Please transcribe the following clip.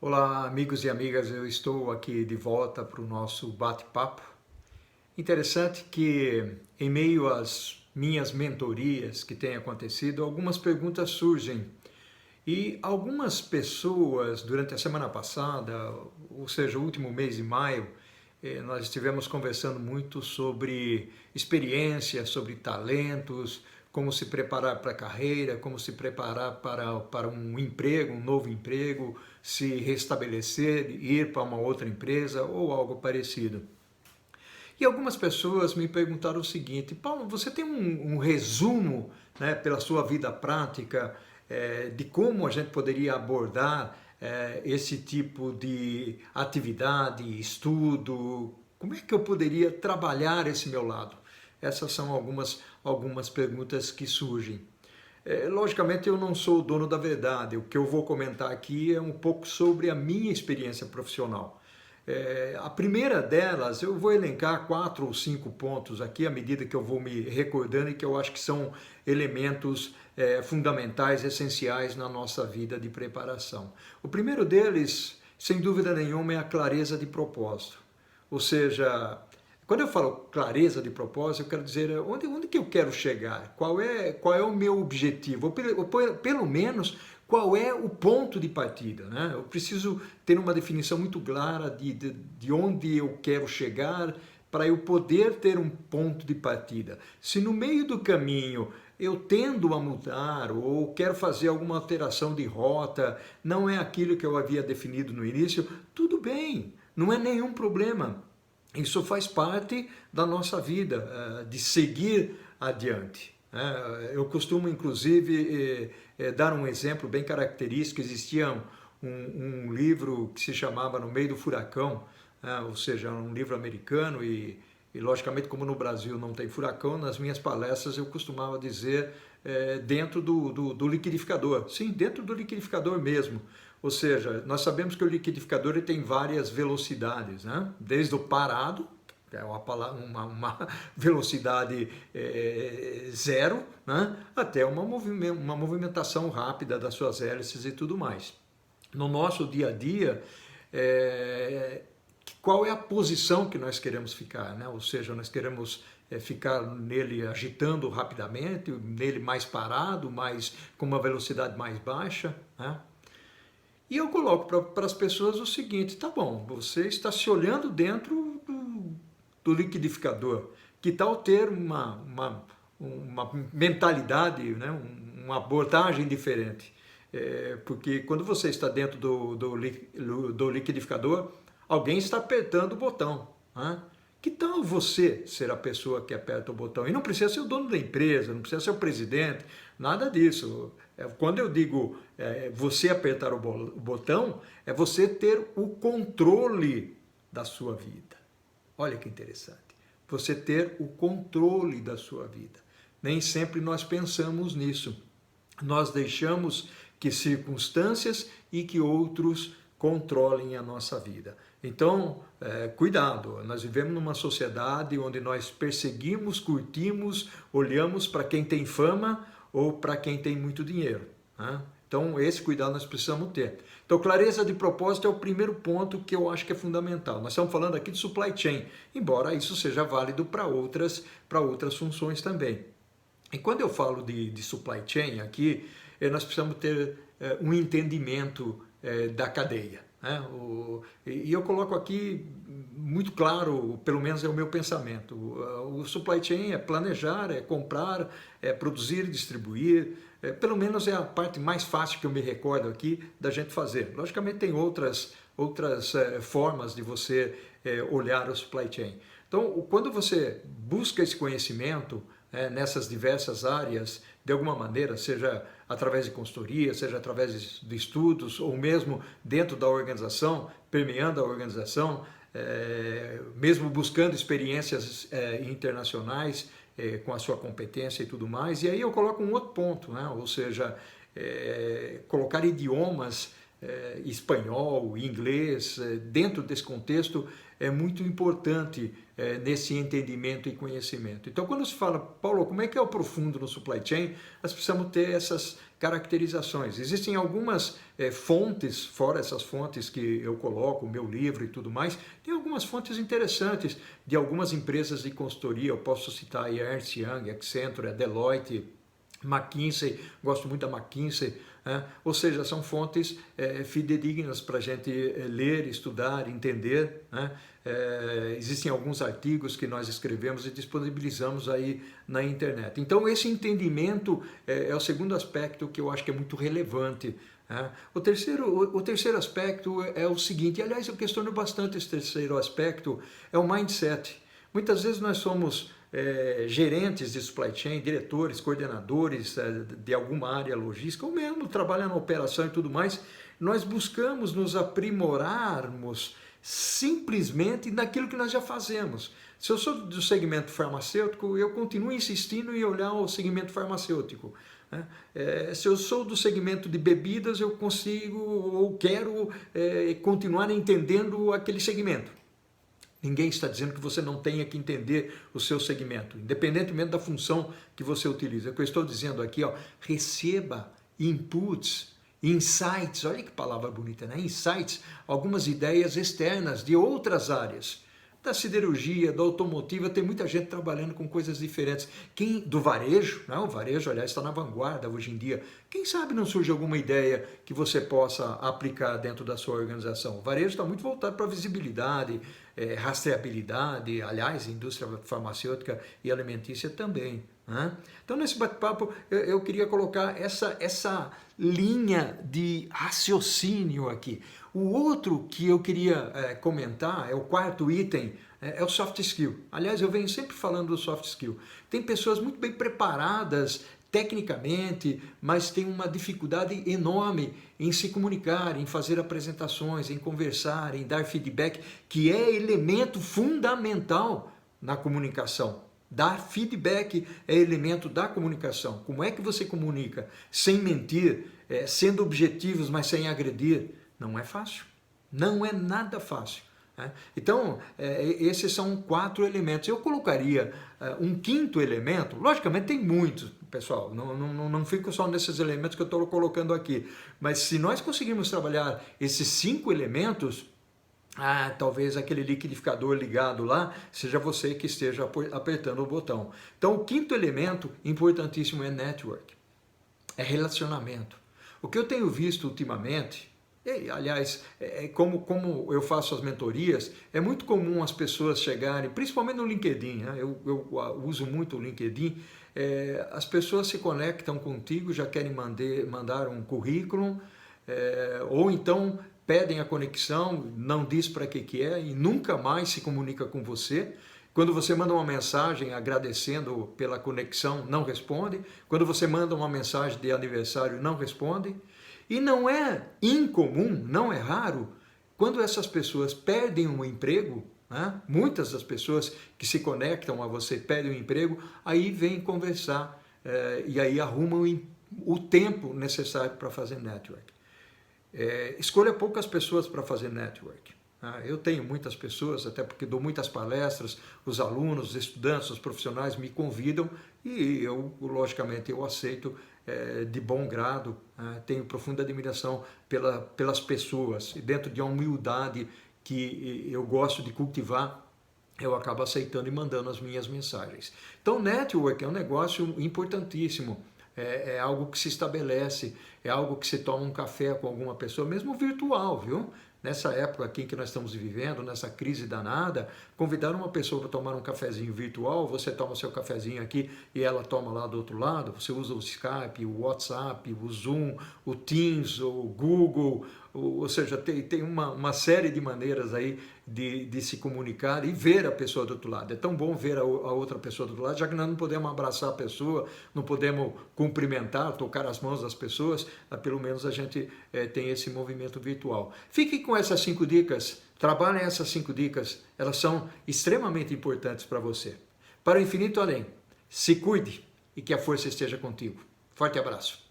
Olá, amigos e amigas, eu estou aqui de volta para o nosso bate-papo. Interessante que, em meio às minhas mentorias que têm acontecido, algumas perguntas surgem. E algumas pessoas, durante a semana passada, ou seja, o último mês de maio, nós estivemos conversando muito sobre experiência, sobre talentos, como se preparar para a carreira, como se preparar para um emprego, um novo emprego, se restabelecer, ir para uma outra empresa ou algo parecido. E algumas pessoas me perguntaram o seguinte: Paulo, você tem um resumo, né, pela sua vida prática, de como a gente poderia abordar esse tipo de atividade, estudo? Como é que eu poderia trabalhar esse meu lado? Essas são algumas perguntas que surgem. Logicamente, eu não sou o dono da verdade. O que eu vou comentar aqui é um pouco sobre a minha experiência profissional. A primeira delas, eu vou elencar 4 ou 5 pontos aqui, à medida que eu vou me recordando e que eu acho que são elementos fundamentais, essenciais na nossa vida de preparação. O primeiro deles, sem dúvida nenhuma, é a clareza de propósito. Ou seja, quando eu falo clareza de propósito, eu quero dizer onde que eu quero chegar, qual é o meu objetivo, ou pelo menos qual é o ponto de partida. Né? Eu preciso ter uma definição muito clara de onde eu quero chegar para eu poder ter um ponto de partida. Se no meio do caminho eu tendo a mudar ou quero fazer alguma alteração de rota, não é aquilo que eu havia definido no início, tudo bem, não é nenhum problema. Isso faz parte da nossa vida, de seguir adiante. Eu costumo, inclusive, dar um exemplo bem característico. Existia um livro que se chamava No Meio do Furacão, ou seja, um livro americano logicamente, como no Brasil não tem furacão, nas minhas palestras eu costumava dizer dentro do liquidificador. Sim, dentro do liquidificador mesmo. Ou seja, nós sabemos que o liquidificador ele tem várias velocidades, né? Desde o parado, que é uma velocidade zero, né? Até uma movimentação rápida das suas hélices e tudo mais. No nosso dia a dia, qual é a posição que nós queremos ficar, né? Ou seja, nós queremos ficar nele agitando rapidamente, nele mais parado, mais com uma velocidade mais baixa, né? E eu coloco para as pessoas o seguinte: tá bom, você está se olhando dentro do liquidificador. Que tal ter uma mentalidade, né? Uma abordagem diferente? Porque quando você está dentro do liquidificador, alguém está apertando o botão. Né? Que tal você ser a pessoa que aperta o botão? E não precisa ser o dono da empresa, não precisa ser o presidente, nada disso. Quando eu digo você apertar o botão, é você ter o controle da sua vida. Olha que interessante. Você ter o controle da sua vida. Nem sempre nós pensamos nisso. Nós deixamos que circunstâncias e que outros controlem a nossa vida. Então, cuidado, nós vivemos numa sociedade onde nós perseguimos, curtimos, olhamos para quem tem fama ou para quem tem muito dinheiro. Né? Então, esse cuidado nós precisamos ter. Então, clareza de propósito é o primeiro ponto que eu acho que é fundamental. Nós estamos falando aqui de supply chain, embora isso seja válido para outras funções também. E quando eu falo de supply chain aqui, nós precisamos ter um entendimento da cadeia. Né? E eu coloco aqui muito claro, pelo menos é o meu pensamento. O supply chain é planejar, é comprar, é produzir e distribuir. Pelo menos é a parte mais fácil que eu me recordo aqui da gente fazer. Logicamente tem outras formas de você olhar o supply chain. Então, quando você busca esse conhecimento nessas diversas áreas, de alguma maneira, seja através de consultoria, seja através de estudos, ou mesmo dentro da organização, permeando a organização, mesmo buscando experiências internacionais com a sua competência e tudo mais. E aí eu coloco um outro ponto, né? Ou seja, colocar idiomas espanhol, inglês, dentro desse contexto é muito importante nesse entendimento e conhecimento. Então, quando se fala, Paulo, como é que eu aprofundo no supply chain, nós precisamos ter essas caracterizações. Existem algumas fontes, fora essas fontes que eu coloco, o meu livro e tudo mais, tem algumas fontes interessantes de algumas empresas de consultoria, eu posso citar aí a Ernst Young, Accenture, a Deloitte, McKinsey, gosto muito da McKinsey, ou seja, são fontes fidedignas para a gente ler, estudar, entender. Existem alguns artigos que nós escrevemos e disponibilizamos aí na internet. Então esse entendimento é o segundo aspecto que eu acho que é muito relevante. O terceiro aspecto é o seguinte, aliás eu questiono bastante esse terceiro aspecto, é o mindset. Muitas vezes nós somos gerentes de supply chain, diretores, coordenadores de alguma área logística, ou mesmo trabalham na operação e tudo mais, nós buscamos nos aprimorarmos simplesmente naquilo que nós já fazemos. Se eu sou do segmento farmacêutico, eu continuo insistindo em olhar o segmento farmacêutico. Se eu sou do segmento de bebidas, eu consigo ou quero continuar entendendo aquele segmento. Ninguém está dizendo que você não tenha que entender o seu segmento, independentemente da função que você utiliza. O que eu estou dizendo aqui, receba inputs, insights, olha que palavra bonita, né? Insights, algumas ideias externas de outras áreas. Da siderurgia, da automotiva, tem muita gente trabalhando com coisas diferentes. Do varejo, o varejo, aliás, está na vanguarda hoje em dia. Quem sabe não surge alguma ideia que você possa aplicar dentro da sua organização? O varejo está muito voltado para a visibilidade, rastreabilidade, aliás, indústria farmacêutica e alimentícia também. Então, nesse bate-papo, eu queria colocar essa linha de raciocínio aqui. O outro que eu queria comentar, é o quarto item, é o soft skill. Aliás, eu venho sempre falando do soft skill. Tem pessoas muito bem preparadas tecnicamente, mas tem uma dificuldade enorme em se comunicar, em fazer apresentações, em conversar, em dar feedback, que é elemento fundamental na comunicação. Dar feedback é elemento da comunicação. Como é que você comunica sem mentir, sendo objetivos, mas sem agredir? Não é fácil. Não é nada fácil. Então, esses são 4 elementos. Eu colocaria um quinto elemento, logicamente tem muitos, pessoal, não fico só nesses elementos que eu estou colocando aqui, mas se nós conseguirmos trabalhar esses 5 elementos, talvez aquele liquidificador ligado lá seja você que esteja apertando o botão. Então, o quinto elemento importantíssimo é network, é relacionamento. O que eu tenho visto ultimamente, aliás, como eu faço as mentorias, é muito comum as pessoas chegarem, principalmente no LinkedIn, eu uso muito o LinkedIn, as pessoas se conectam contigo, já querem mandar um currículo, ou então pedem a conexão, não diz para que é e nunca mais se comunica com você. Quando você manda uma mensagem agradecendo pela conexão, não responde. Quando você manda uma mensagem de aniversário, não responde. E não é incomum, não é raro, quando essas pessoas perdem um emprego, muitas das pessoas que se conectam a você perdem um emprego, aí vêm conversar e aí arrumam o tempo necessário para fazer network. Escolha poucas pessoas para fazer network. Eu tenho muitas pessoas, até porque dou muitas palestras, os alunos, os estudantes, os profissionais me convidam e eu, logicamente, eu aceito de bom grado, tenho profunda admiração pelas pessoas e dentro de uma humildade que eu gosto de cultivar, eu acabo aceitando e mandando as minhas mensagens. Então, network é um negócio importantíssimo. É algo que se estabelece, é algo que se toma um café com alguma pessoa, mesmo virtual, viu? Nessa época aqui que nós estamos vivendo, nessa crise danada, convidar uma pessoa para tomar um cafezinho virtual, você toma o seu cafezinho aqui e ela toma lá do outro lado, você usa o Skype, o WhatsApp, o Zoom, o Teams, o Google, ou seja, tem uma série de maneiras aí de se comunicar e ver a pessoa do outro lado. É tão bom ver a outra pessoa do outro lado, já que nós não podemos abraçar a pessoa, não podemos cumprimentar, tocar as mãos das pessoas, pelo menos a gente tem esse movimento virtual. Fique com essas 5 dicas, trabalhem essas 5 dicas, elas são extremamente importantes para você. Para o infinito além, se cuide e que a força esteja contigo. Forte abraço.